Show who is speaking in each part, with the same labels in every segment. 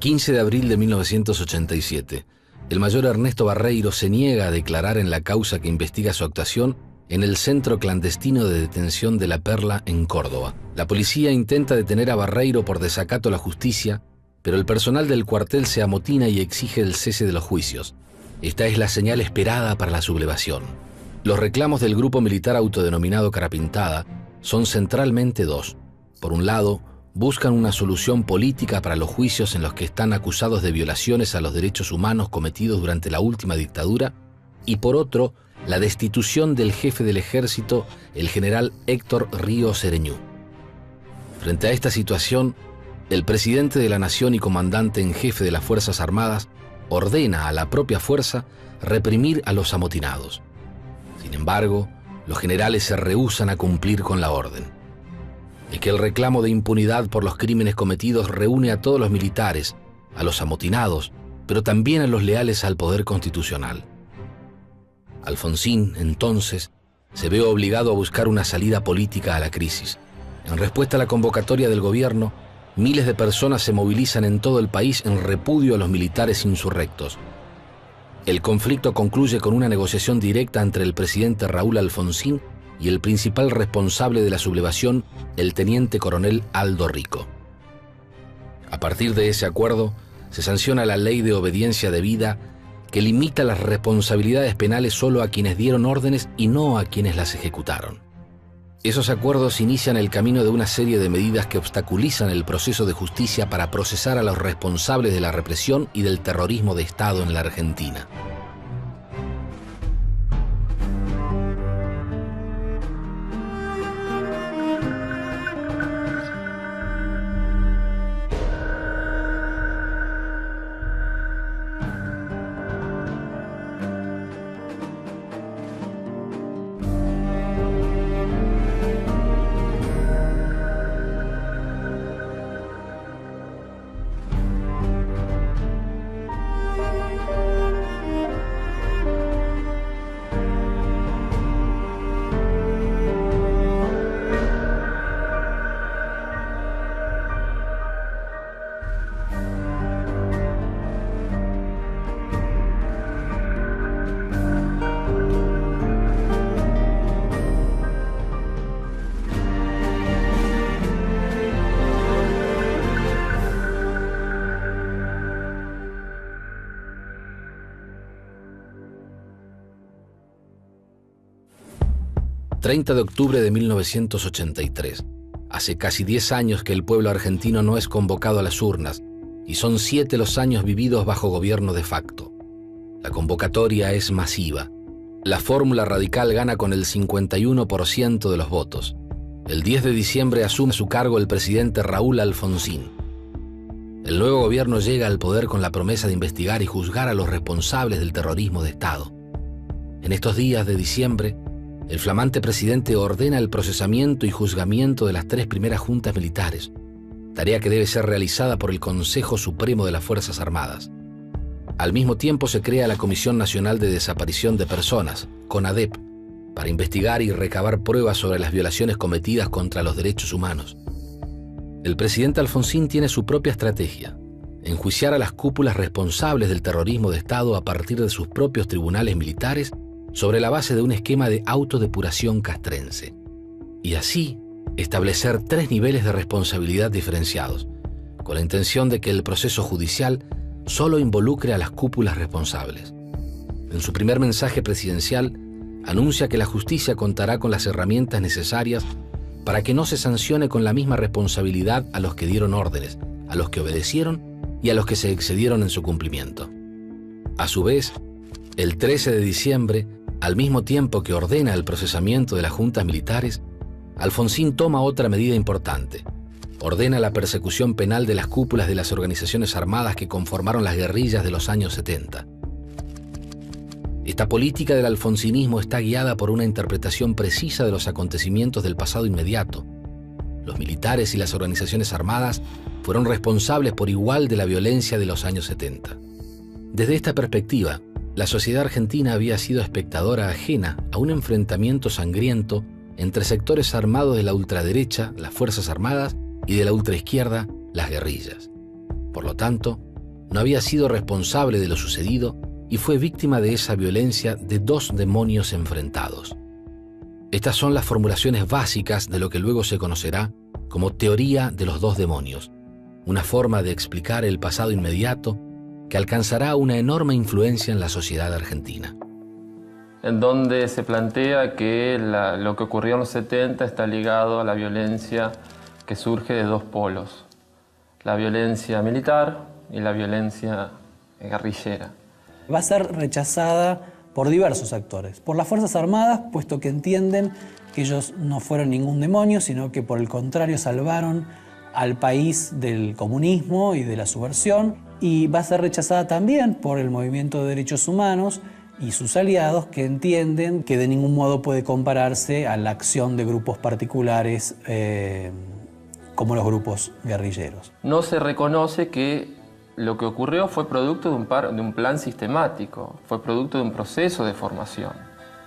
Speaker 1: 15 de abril de 1987, el mayor Ernesto Barreiro se niega a declarar en la causa que investiga su actuación en el centro clandestino de detención de La Perla en Córdoba. La policía intenta detener a Barreiro por desacato a la justicia, pero el personal del cuartel se amotina y exige el cese de los juicios. Esta es la señal esperada para la sublevación. Los reclamos del grupo militar autodenominado Carapintada son centralmente dos. Por un lado, buscan una solución política para los juicios en los que están acusados de violaciones a los derechos humanos cometidos durante la última dictadura, y por otro, la destitución del jefe del ejército, el general Héctor Ríos Ereñú. Frente a esta situación, el presidente de la Nación y comandante en jefe de las Fuerzas Armadas ordena a la propia fuerza reprimir a los amotinados. Sin embargo, los generales se rehúsan a cumplir con la orden. Es que el reclamo de impunidad por los crímenes cometidos reúne a todos los militares, a los amotinados, pero también a los leales al poder constitucional. Alfonsín, entonces, se ve obligado a buscar una salida política a la crisis. En respuesta a la convocatoria del gobierno, miles de personas se movilizan en todo el país en repudio a los militares insurrectos. El conflicto concluye con una negociación directa entre el presidente Raúl Alfonsín y el principal responsable de la sublevación, el teniente coronel Aldo Rico. A partir de ese acuerdo, se sanciona la ley de obediencia debida que limita las responsabilidades penales solo a quienes dieron órdenes y no a quienes las ejecutaron. Esos acuerdos inician el camino de una serie de medidas que obstaculizan el proceso de justicia para procesar a los responsables de la represión y del terrorismo de Estado en la Argentina. ...30 de octubre de 1983. Hace casi 10 años que el pueblo argentino no es convocado a las urnas, y son 7 los años vividos bajo gobierno de facto. La convocatoria es masiva. La fórmula radical gana con el 51% de los votos. El 10 de diciembre asume su cargo el presidente Raúl Alfonsín. El nuevo gobierno llega al poder con la promesa de investigar y juzgar a los responsables del terrorismo de Estado. En estos días de diciembre, el flamante presidente ordena el procesamiento y juzgamiento de las 3 primeras juntas militares, tarea que debe ser realizada por el Consejo Supremo de las Fuerzas Armadas. Al mismo tiempo se crea la Comisión Nacional de Desaparición de Personas, CONADEP, para investigar y recabar pruebas sobre las violaciones cometidas contra los derechos humanos. El presidente Alfonsín tiene su propia estrategia: enjuiciar a las cúpulas responsables del terrorismo de Estado a partir de sus propios tribunales militares sobre la base de un esquema de autodepuración castrense. Y así establecer 3 niveles de responsabilidad diferenciados, con la intención de que el proceso judicial solo involucre a las cúpulas responsables. En su primer mensaje presidencial, anuncia que la justicia contará con las herramientas necesarias para que no se sancione con la misma responsabilidad a los que dieron órdenes, a los que obedecieron y a los que se excedieron en su cumplimiento. A su vez, el 13 de diciembre, al mismo tiempo que ordena el procesamiento de las juntas militares, Alfonsín toma otra medida importante. Ordena la persecución penal de las cúpulas de las organizaciones armadas que conformaron las guerrillas de los años 70. Esta política del alfonsinismo está guiada por una interpretación precisa de los acontecimientos del pasado inmediato. Los militares y las organizaciones armadas fueron responsables por igual de la violencia de los años 70. Desde esta perspectiva, la sociedad argentina había sido espectadora ajena a un enfrentamiento sangriento entre sectores armados de la ultraderecha, las Fuerzas Armadas, y de la ultraizquierda, las guerrillas. Por lo tanto, no había sido responsable de lo sucedido y fue víctima de esa violencia de dos demonios enfrentados. Estas son las formulaciones básicas de lo que luego se conocerá como teoría de los dos demonios, una forma de explicar el pasado inmediato que alcanzará una enorme influencia en la sociedad argentina.
Speaker 2: En donde se plantea que lo que ocurrió en los 70 está ligado a la violencia que surge de dos polos, la violencia militar y la violencia guerrillera.
Speaker 3: Va a ser rechazada por diversos actores, por las Fuerzas Armadas, puesto que entienden que ellos no fueron ningún demonio, sino que por el contrario salvaron al país del comunismo y de la subversión, y va a ser rechazada también por el movimiento de derechos humanos y sus aliados, que entienden que de ningún modo puede compararse a la acción de grupos particulares como los grupos guerrilleros.
Speaker 2: No se reconoce que lo que ocurrió fue producto de un plan sistemático, fue producto de un proceso de formación.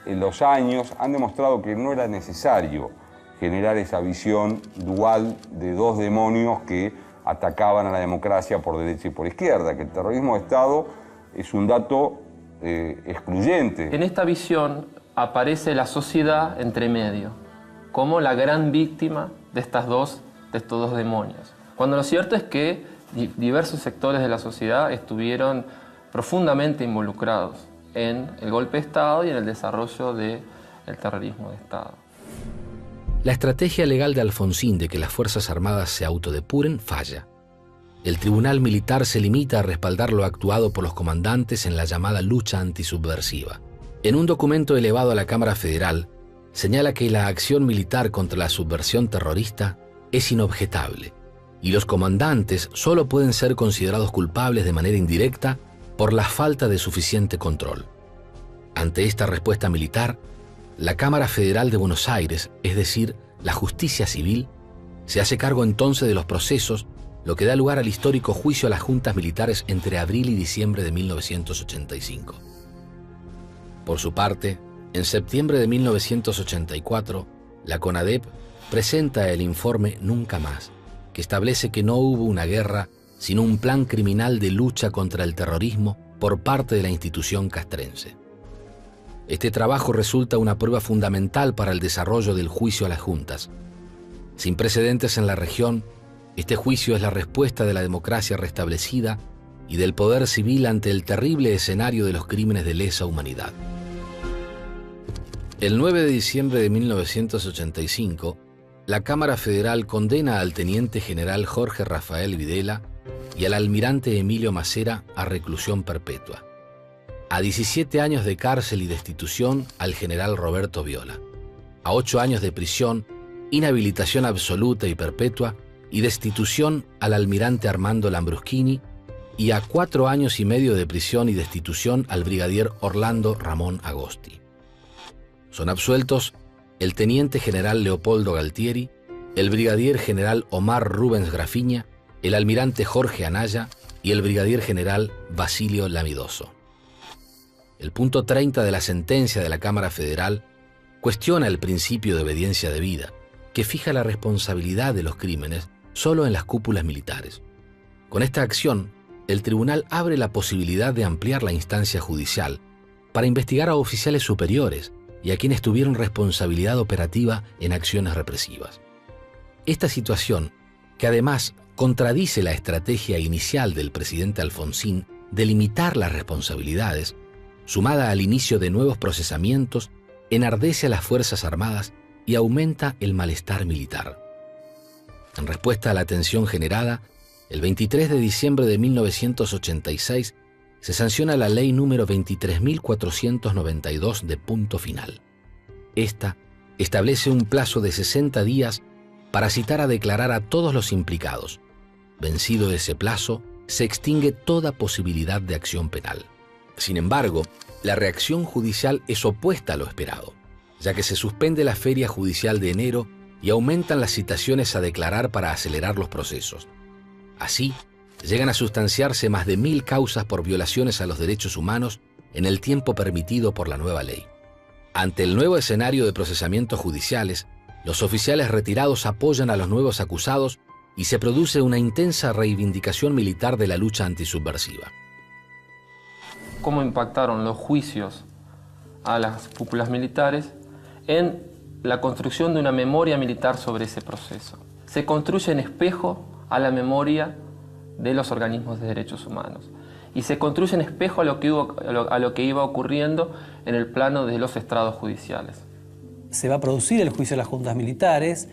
Speaker 4: En los años han demostrado que no era necesario generar esa visión dual de dos demonios que atacaban a la democracia por derecha y por izquierda, que el terrorismo de Estado es un dato excluyente.
Speaker 2: En esta visión aparece la sociedad entre medio, como la gran víctima de estos dos demonios. Cuando lo cierto es que diversos sectores de la sociedad estuvieron profundamente involucrados en el golpe de Estado y en el desarrollo del terrorismo de Estado.
Speaker 1: La estrategia legal de Alfonsín de que las Fuerzas Armadas se autodepuren falla. El tribunal militar se limita a respaldar lo actuado por los comandantes en la llamada lucha antisubversiva. En un documento elevado a la Cámara Federal, señala que la acción militar contra la subversión terrorista es inobjetable y los comandantes solo pueden ser considerados culpables de manera indirecta por la falta de suficiente control. Ante esta respuesta militar, la Cámara Federal de Buenos Aires, es decir, la justicia civil, se hace cargo entonces de los procesos, lo que da lugar al histórico juicio a las juntas militares entre abril y diciembre de 1985. Por su parte, en septiembre de 1984, la CONADEP presenta el informe Nunca Más, que establece que no hubo una guerra, sino un plan criminal de lucha contra el terrorismo por parte de la institución castrense. Este trabajo resulta una prueba fundamental para el desarrollo del juicio a las juntas. Sin precedentes en la región, este juicio es la respuesta de la democracia restablecida y del poder civil ante el terrible escenario de los crímenes de lesa humanidad. El 9 de diciembre de 1985, la Cámara Federal condena al teniente general Jorge Rafael Videla y al almirante Emilio Macera a reclusión perpetua. A 17 años de cárcel y destitución al general Roberto Viola. A 8 años de prisión, inhabilitación absoluta y perpetua y destitución al almirante Armando Lambruschini y a 4 años y medio de prisión y destitución al brigadier Orlando Ramón Agosti. Son absueltos el teniente general Leopoldo Galtieri, el brigadier general Omar Rubens Grafiña, el almirante Jorge Anaya y el brigadier general Basilio Lamidoso. El punto 30 de la sentencia de la Cámara Federal cuestiona el principio de obediencia debida, que fija la responsabilidad de los crímenes solo en las cúpulas militares. Con esta acción, el tribunal abre la posibilidad de ampliar la instancia judicial para investigar a oficiales superiores y a quienes tuvieron responsabilidad operativa en acciones represivas. Esta situación, que además contradice la estrategia inicial del presidente Alfonsín de limitar las responsabilidades, sumada al inicio de nuevos procesamientos, enardece a las Fuerzas Armadas y aumenta el malestar militar. En respuesta a la tensión generada, el 23 de diciembre de 1986 se sanciona la ley número 23.492 de punto final. Esta establece un plazo de 60 días para citar a declarar a todos los implicados. Vencido ese plazo, se extingue toda posibilidad de acción penal. Sin embargo, la reacción judicial es opuesta a lo esperado, ya que se suspende la feria judicial de enero y aumentan las citaciones a declarar para acelerar los procesos. Así, llegan a sustanciarse más de 1000 causas por violaciones a los derechos humanos en el tiempo permitido por la nueva ley. Ante el nuevo escenario de procesamientos judiciales, los oficiales retirados apoyan a los nuevos acusados y se produce una intensa reivindicación militar de la lucha antisubversiva.
Speaker 2: ¿Cómo impactaron los juicios a las cúpulas militares en la construcción de una memoria militar sobre ese proceso? Se construye en espejo a la memoria de los organismos de derechos humanos y se construye en espejo a lo que iba ocurriendo en el plano de los estrados judiciales.
Speaker 3: Se va a producir el juicio de las juntas militares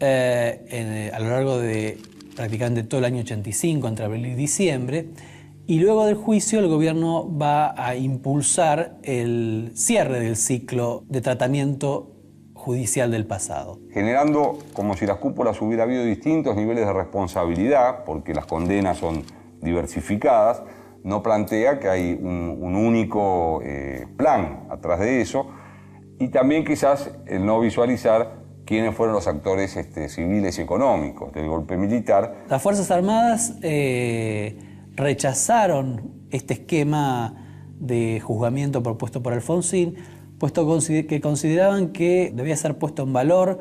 Speaker 3: a lo largo de prácticamente todo el año 85, entre abril y diciembre, y luego del juicio el gobierno va a impulsar el cierre del ciclo de tratamiento judicial del pasado.
Speaker 4: Generando como si las cúpulas hubiera habido distintos niveles de responsabilidad, porque las condenas son diversificadas, no plantea que hay un único plan atrás de eso, y también quizás el no visualizar quiénes fueron los actores civiles y económicos del golpe militar.
Speaker 3: Las Fuerzas Armadas rechazaron este esquema de juzgamiento propuesto por Alfonsín, puesto que consideraban que debía ser puesto en valor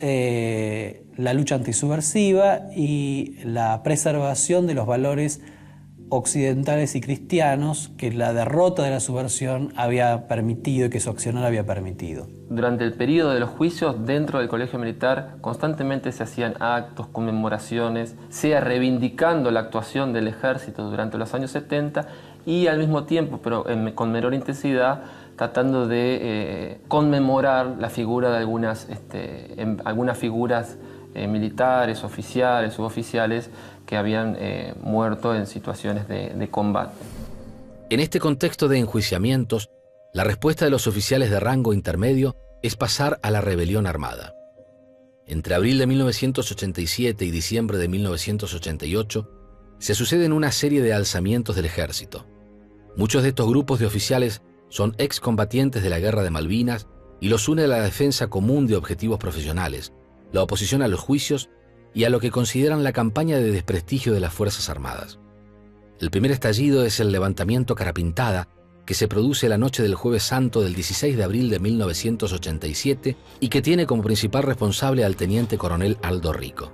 Speaker 3: la lucha antisubversiva y la preservación de los valores occidentales y cristianos que la derrota de la subversión había permitido y que su accionar había permitido.
Speaker 2: Durante el periodo de los juicios, dentro del Colegio Militar, constantemente se hacían actos, conmemoraciones, sea reivindicando la actuación del ejército durante los años 70 y al mismo tiempo, pero con menor intensidad, tratando de conmemorar la figura de algunas figuras militares, oficiales, suboficiales, que habían muerto en situaciones de combate.
Speaker 1: En este contexto de enjuiciamientos, la respuesta de los oficiales de rango intermedio es pasar a la rebelión armada. Entre abril de 1987 y diciembre de 1988, se suceden una serie de alzamientos del ejército. Muchos de estos grupos de oficiales son excombatientes de la Guerra de Malvinas y los une a la defensa común de objetivos profesionales, la oposición a los juicios y a lo que consideran la campaña de desprestigio de las Fuerzas Armadas. El primer estallido es el levantamiento Carapintada, que se produce la noche del Jueves Santo del 16 de abril de 1987 y que tiene como principal responsable al teniente coronel Aldo Rico.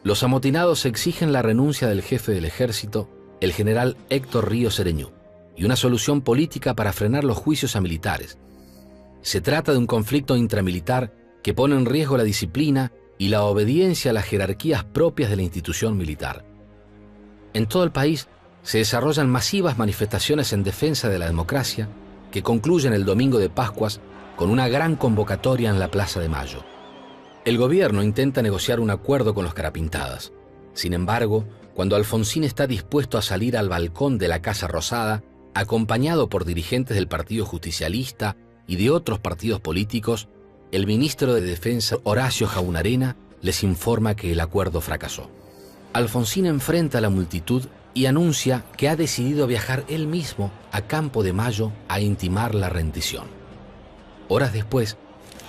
Speaker 1: Los amotinados exigen la renuncia del jefe del ejército, el general Héctor Ríos Sereñú, y una solución política para frenar los juicios a militares. Se trata de un conflicto intramilitar que pone en riesgo la disciplina y la obediencia a las jerarquías propias de la institución militar. En todo el país se desarrollan masivas manifestaciones en defensa de la democracia que concluyen el domingo de Pascuas con una gran convocatoria en la Plaza de Mayo. El gobierno intenta negociar un acuerdo con los Carapintadas. Sin embargo, cuando Alfonsín está dispuesto a salir al balcón de la Casa Rosada, acompañado por dirigentes del Partido Justicialista y de otros partidos políticos, el ministro de Defensa, Horacio Jaunarena, les informa que el acuerdo fracasó. Alfonsín enfrenta a la multitud y anuncia que ha decidido viajar él mismo a Campo de Mayo a intimar la rendición. Horas después,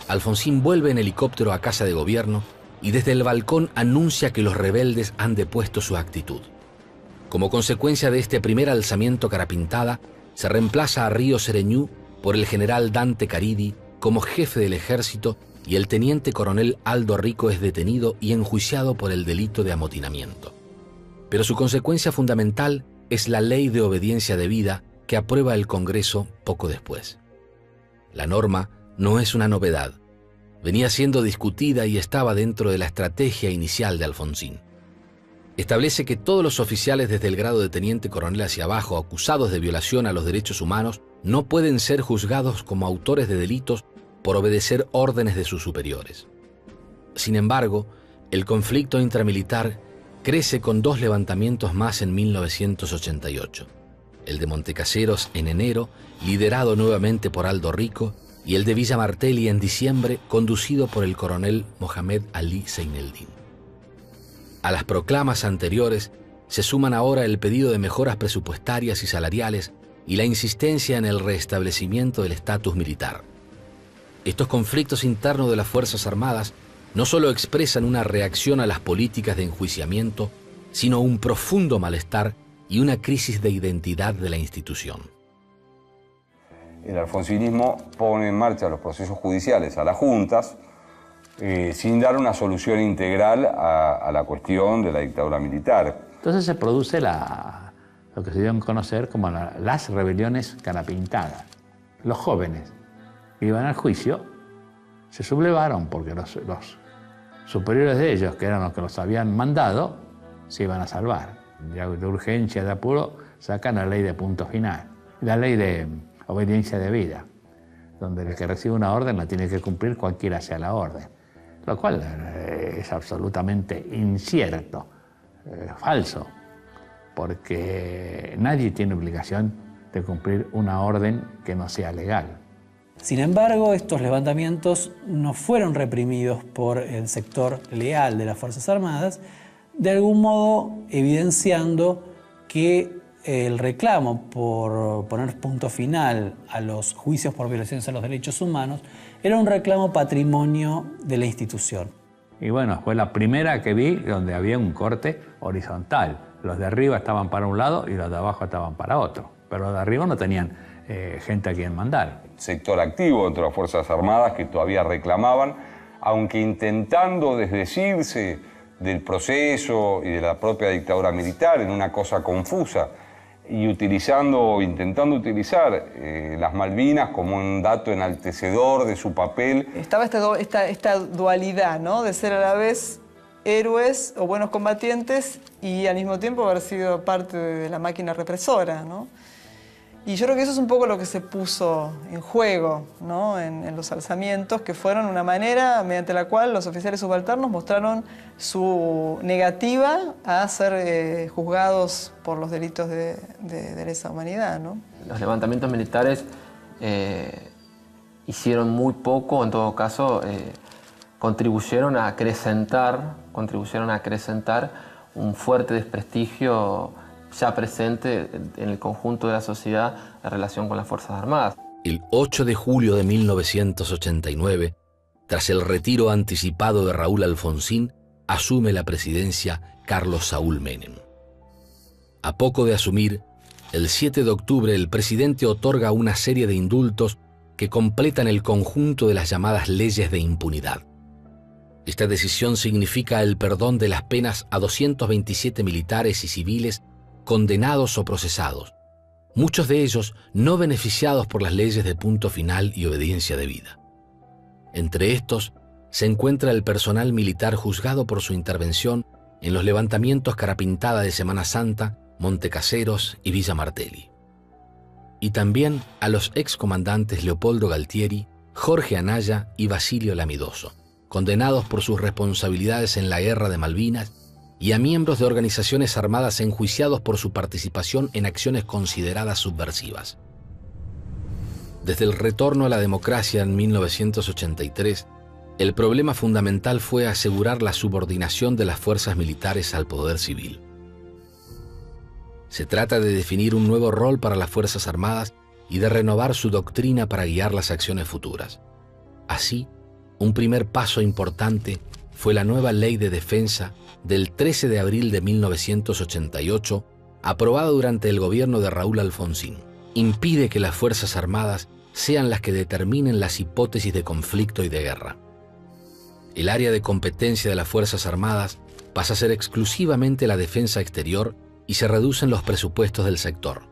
Speaker 1: Alfonsín vuelve en helicóptero a Casa de Gobierno y desde el balcón anuncia que los rebeldes han depuesto su actitud. Como consecuencia de este primer alzamiento Carapintada, se reemplaza a Ríos Sereñú por el general Dante Caridi como jefe del ejército y el teniente coronel Aldo Rico es detenido y enjuiciado por el delito de amotinamiento. Pero su consecuencia fundamental es la Ley de Obediencia Debida que aprueba el Congreso poco después. La norma no es una novedad. Venía siendo discutida y estaba dentro de la estrategia inicial de Alfonsín. Establece que todos los oficiales desde el grado de teniente coronel hacia abajo acusados de violación a los derechos humanos no pueden ser juzgados como autores de delitos por obedecer órdenes de sus superiores. Sin embargo, el conflicto intramilitar crece con dos levantamientos más en 1988. El de Montecaseros en enero, liderado nuevamente por Aldo Rico, y el de Villa Martelli en diciembre, conducido por el coronel Mohamed Ali Zeineldin. A las proclamas anteriores se suman ahora el pedido de mejoras presupuestarias y salariales y la insistencia en el restablecimiento del estatus militar. Estos conflictos internos de las Fuerzas Armadas no solo expresan una reacción a las políticas de enjuiciamiento, sino un profundo malestar y una crisis de identidad de la institución.
Speaker 4: El alfonsinismo pone en marcha los procesos judiciales a las juntas, sin dar una solución integral a la cuestión de la dictadura militar.
Speaker 5: Entonces se produce lo que se dio a conocer como las rebeliones carapintadas. Los jóvenes iban al juicio, se sublevaron porque los superiores de ellos, que eran los que los habían mandado, se iban a salvar. De urgencia, de apuro, sacan la ley de punto final, la ley de obediencia debida, donde el que recibe una orden la tiene que cumplir cualquiera sea la orden, lo cual es absolutamente incierto, falso, porque nadie tiene obligación de cumplir una orden que no sea legal.
Speaker 3: Sin embargo, estos levantamientos no fueron reprimidos por el sector leal de las Fuerzas Armadas, de algún modo evidenciando que el reclamo por poner punto final a los juicios por violaciones a los derechos humanos era un reclamo patrimonio de la institución.
Speaker 5: Y bueno, fue la primera que vi donde había un corte horizontal. Los de arriba estaban para un lado y los de abajo estaban para otro. Pero los de arriba no tenían gente a quien mandar.
Speaker 4: Sector activo dentro de las Fuerzas Armadas que todavía reclamaban, aunque intentando desdecirse del proceso y de la propia dictadura militar en una cosa confusa y intentando utilizar las Malvinas como un dato enaltecedor de su papel.
Speaker 6: Estaba esta dualidad, ¿no?, de ser a la vez héroes o buenos combatientes y al mismo tiempo haber sido parte de la máquina represora, ¿no? Y yo creo que eso es un poco lo que se puso en juego, ¿no?, en los alzamientos, que fueron una manera mediante la cual los oficiales subalternos mostraron su negativa a ser juzgados por los delitos de lesa humanidad, ¿no?
Speaker 2: Los levantamientos militares hicieron muy poco, en todo caso, contribuyeron a acrecentar un fuerte desprestigio ya presente en el conjunto de la sociedad en relación con las Fuerzas Armadas.
Speaker 1: El 8 de julio de 1989, tras el retiro anticipado de Raúl Alfonsín, asume la presidencia Carlos Saúl Menem. A poco de asumir, el 7 de octubre el presidente otorga una serie de indultos que completan el conjunto de las llamadas leyes de impunidad. Esta decisión significa el perdón de las penas a 227 militares y civiles condenados o procesados, muchos de ellos no beneficiados por las leyes de punto final y obediencia debida. Entre estos se encuentra el personal militar juzgado por su intervención en los levantamientos Carapintada de Semana Santa, Montecaseros y Villa Martelli. Y también a los excomandantes Leopoldo Galtieri, Jorge Anaya y Basilio Lamidoso, condenados por sus responsabilidades en la Guerra de Malvinas, y a miembros de organizaciones armadas enjuiciados por su participación en acciones consideradas subversivas. Desde el retorno a la democracia en 1983, el problema fundamental fue asegurar la subordinación de las fuerzas militares al poder civil. Se trata de definir un nuevo rol para las Fuerzas Armadas y de renovar su doctrina para guiar las acciones futuras. Así, un primer paso importante fue la nueva Ley de Defensa del 13 de abril de 1988, aprobada durante el gobierno de Raúl Alfonsín. Impide que las Fuerzas Armadas sean las que determinen las hipótesis de conflicto y de guerra. El área de competencia de las Fuerzas Armadas pasa a ser exclusivamente la defensa exterior y se reducen los presupuestos del sector.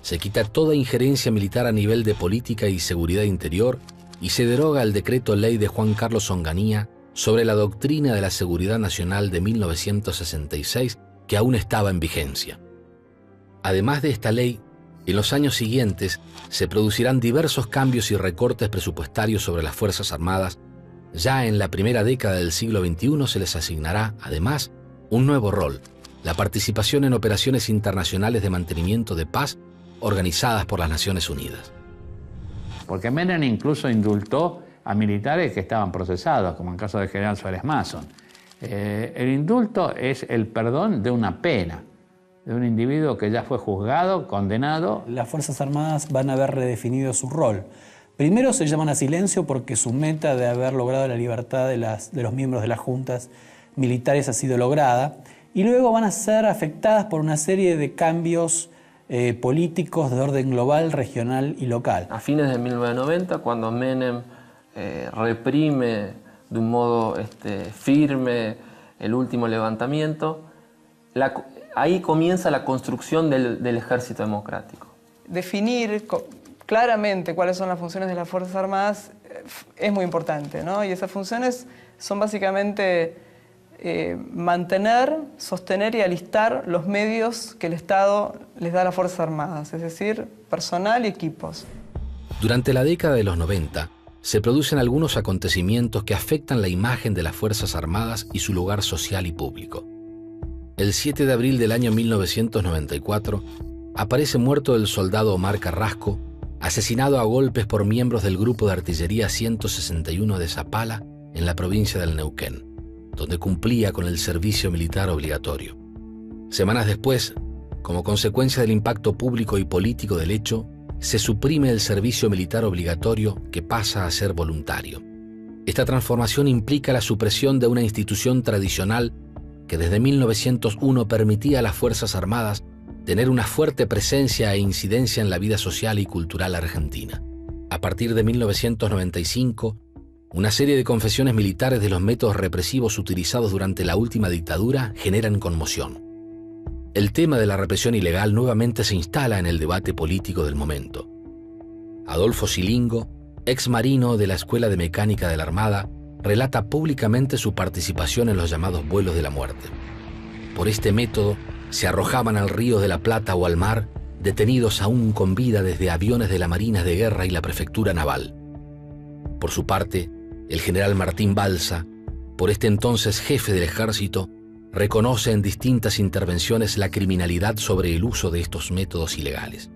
Speaker 1: Se quita toda injerencia militar a nivel de política y seguridad interior y se deroga el decreto ley de Juan Carlos Onganía sobre la doctrina de la seguridad nacional de 1966, que aún estaba en vigencia. Además de esta ley, en los años siguientes se producirán diversos cambios y recortes presupuestarios sobre las Fuerzas Armadas. Ya en la primera década del siglo XXI se les asignará, además, un nuevo rol: la participación en operaciones internacionales de mantenimiento de paz organizadas por las Naciones Unidas.
Speaker 5: Porque Menem incluso indultó a militares que estaban procesados, como en el caso del general Suárez Mason. El indulto es el perdón de una pena, de un individuo que ya fue juzgado, condenado.
Speaker 3: Las Fuerzas Armadas van a haber redefinido su rol. Primero se llaman a silencio porque su meta de haber logrado la libertad de los miembros de las juntas militares ha sido lograda, y luego van a ser afectadas por una serie de cambios políticos de orden global, regional y local.
Speaker 2: A fines de 1990, cuando Menem reprime de un modo firme el último levantamiento, ahí comienza la construcción del ejército democrático.
Speaker 6: Definir claramente cuáles son las funciones de las Fuerzas Armadas es muy importante, ¿no? Y esas funciones son básicamente mantener, sostener y alistar los medios que el Estado les da a las Fuerzas Armadas, es decir, personal y equipos.
Speaker 1: Durante la década de los 90, se producen algunos acontecimientos que afectan la imagen de las Fuerzas Armadas y su lugar social y público. El 7 de abril del año 1994, aparece muerto el soldado Omar Carrasco, asesinado a golpes por miembros del Grupo de Artillería 161 de Zapala, en la provincia del Neuquén, donde cumplía con el servicio militar obligatorio. Semanas después, como consecuencia del impacto público y político del hecho, se suprime el servicio militar obligatorio que pasa a ser voluntario. Esta transformación implica la supresión de una institución tradicional que desde 1901 permitía a las Fuerzas Armadas tener una fuerte presencia e incidencia en la vida social y cultural argentina. A partir de 1995, una serie de confesiones militares de los métodos represivos utilizados durante la última dictadura generan conmoción. El tema de la represión ilegal nuevamente se instala en el debate político del momento. Adolfo Silingo, ex marino de la Escuela de Mecánica de la Armada, relata públicamente su participación en los llamados vuelos de la muerte. Por este método, se arrojaban al Río de la Plata o al mar, detenidos aún con vida desde aviones de la Marina de Guerra y la Prefectura Naval. Por su parte, el general Martín Balsa, por este entonces jefe del ejército, reconoce en distintas intervenciones la criminalidad sobre el uso de estos métodos ilegales.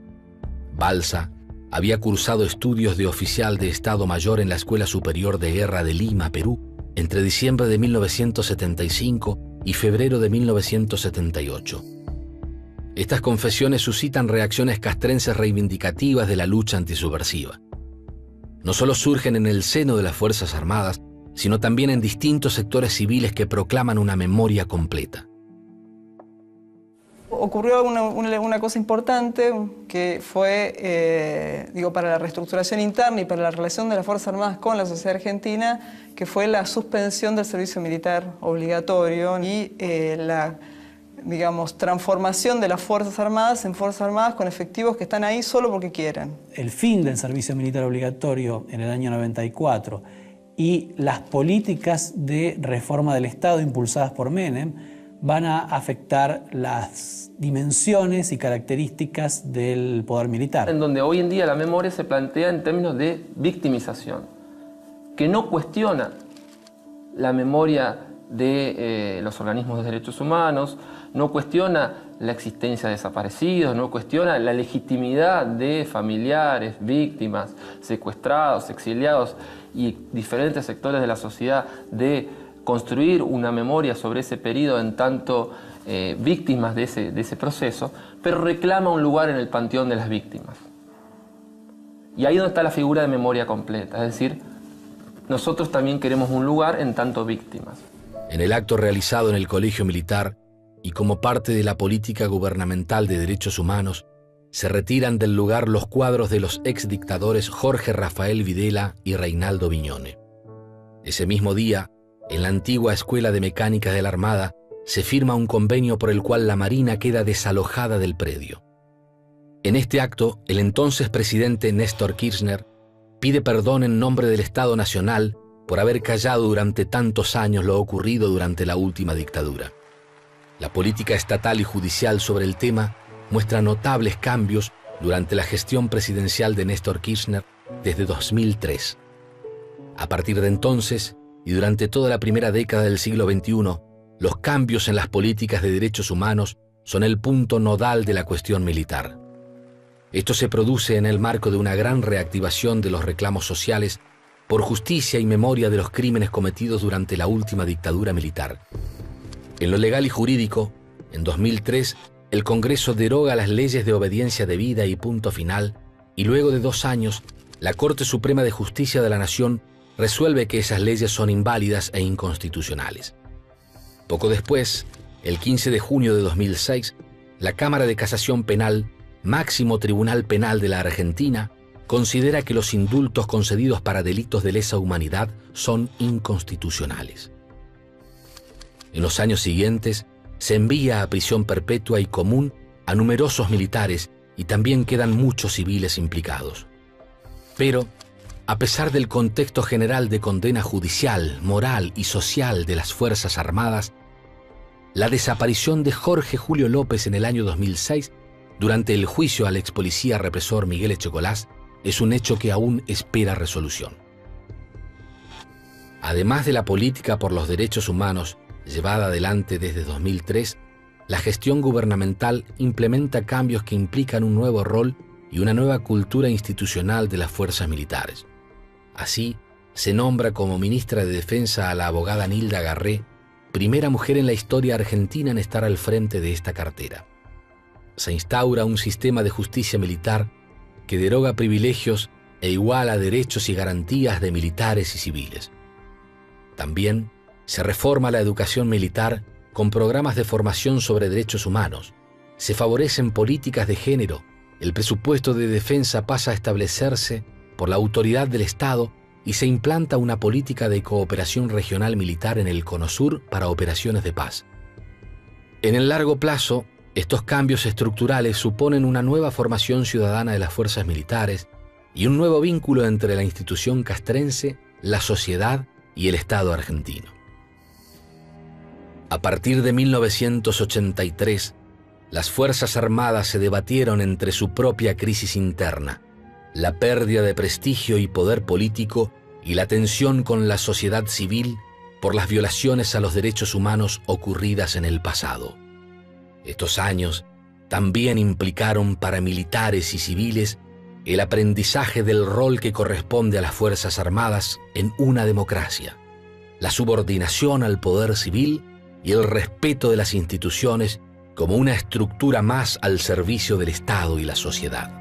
Speaker 1: Balsa había cursado estudios de oficial de Estado Mayor en la Escuela Superior de Guerra de Lima, Perú, entre diciembre de 1975 y febrero de 1978. Estas confesiones suscitan reacciones castrenses reivindicativas de la lucha antisubversiva. No solo surgen en el seno de las Fuerzas Armadas, sino también en distintos sectores civiles que proclaman una memoria completa.
Speaker 6: Ocurrió una cosa importante que fue, para la reestructuración interna y para la relación de las Fuerzas Armadas con la sociedad argentina, que fue la suspensión del servicio militar obligatorio y la transformación de las Fuerzas Armadas en Fuerzas Armadas con efectivos que están ahí solo porque quieren.
Speaker 3: El fin del servicio militar obligatorio en el año 94 y las políticas de reforma del Estado impulsadas por Menem van a afectar las dimensiones y características del poder militar.
Speaker 2: En donde hoy en día la memoria se plantea en términos de victimización, que no cuestiona la memoria de los organismos de derechos humanos, no cuestiona la existencia de desaparecidos, no cuestiona la legitimidad de familiares, víctimas, secuestrados, exiliados y diferentes sectores de la sociedad de construir una memoria sobre ese periodo en tanto víctimas de ese proceso, pero reclama un lugar en el panteón de las víctimas. Y ahí donde está la figura de memoria completa, es decir, nosotros también queremos un lugar en tanto víctimas.
Speaker 1: En el acto realizado en el Colegio Militar y como parte de la política gubernamental de derechos humanos, se retiran del lugar los cuadros de los exdictadores Jorge Rafael Videla y Reinaldo Viñone. Ese mismo día, en la antigua Escuela de Mecánica de la Armada, se firma un convenio por el cual la Marina queda desalojada del predio. En este acto, el entonces presidente Néstor Kirchner pide perdón en nombre del Estado Nacional por haber callado durante tantos años lo ocurrido durante la última dictadura. La política estatal y judicial sobre el tema muestra notables cambios durante la gestión presidencial de Néstor Kirchner desde 2003. A partir de entonces, y durante toda la primera década del siglo XXI, los cambios en las políticas de derechos humanos son el punto nodal de la cuestión militar. Esto se produce en el marco de una gran reactivación de los reclamos sociales por justicia y memoria de los crímenes cometidos durante la última dictadura militar. En lo legal y jurídico, en 2003, el Congreso deroga las leyes de obediencia debida y punto final, y luego de 2 años, la Corte Suprema de Justicia de la Nación resuelve que esas leyes son inválidas e inconstitucionales. Poco después, el 15 de junio de 2006, la Cámara de Casación Penal, máximo tribunal penal de la Argentina, considera que los indultos concedidos para delitos de lesa humanidad son inconstitucionales. En los años siguientes, se envía a prisión perpetua y común a numerosos militares y también quedan muchos civiles implicados. Pero, a pesar del contexto general de condena judicial, moral y social de las Fuerzas Armadas, la desaparición de Jorge Julio López en el año 2006, durante el juicio al ex policía represor Miguel Echecolás, es un hecho que aún espera resolución. Además de la política por los derechos humanos llevada adelante desde 2003, la gestión gubernamental implementa cambios que implican un nuevo rol y una nueva cultura institucional de las fuerzas militares. Así, se nombra como ministra de Defensa a la abogada Nilda Garré, primera mujer en la historia argentina en estar al frente de esta cartera. Se instaura un sistema de justicia militar que deroga privilegios e iguala derechos y garantías de militares y civiles. También se reforma la educación militar con programas de formación sobre derechos humanos, se favorecen políticas de género, el presupuesto de defensa pasa a establecerse por la autoridad del Estado y se implanta una política de cooperación regional militar en el Cono Sur para operaciones de paz. En el largo plazo, estos cambios estructurales suponen una nueva formación ciudadana de las fuerzas militares y un nuevo vínculo entre la institución castrense, la sociedad y el Estado argentino. A partir de 1983, las Fuerzas Armadas se debatieron entre su propia crisis interna, la pérdida de prestigio y poder político y la tensión con la sociedad civil por las violaciones a los derechos humanos ocurridas en el pasado. Estos años también implicaron para militares y civiles el aprendizaje del rol que corresponde a las Fuerzas Armadas en una democracia, la subordinación al poder civil y el respeto de las instituciones como una estructura más al servicio del Estado y la sociedad.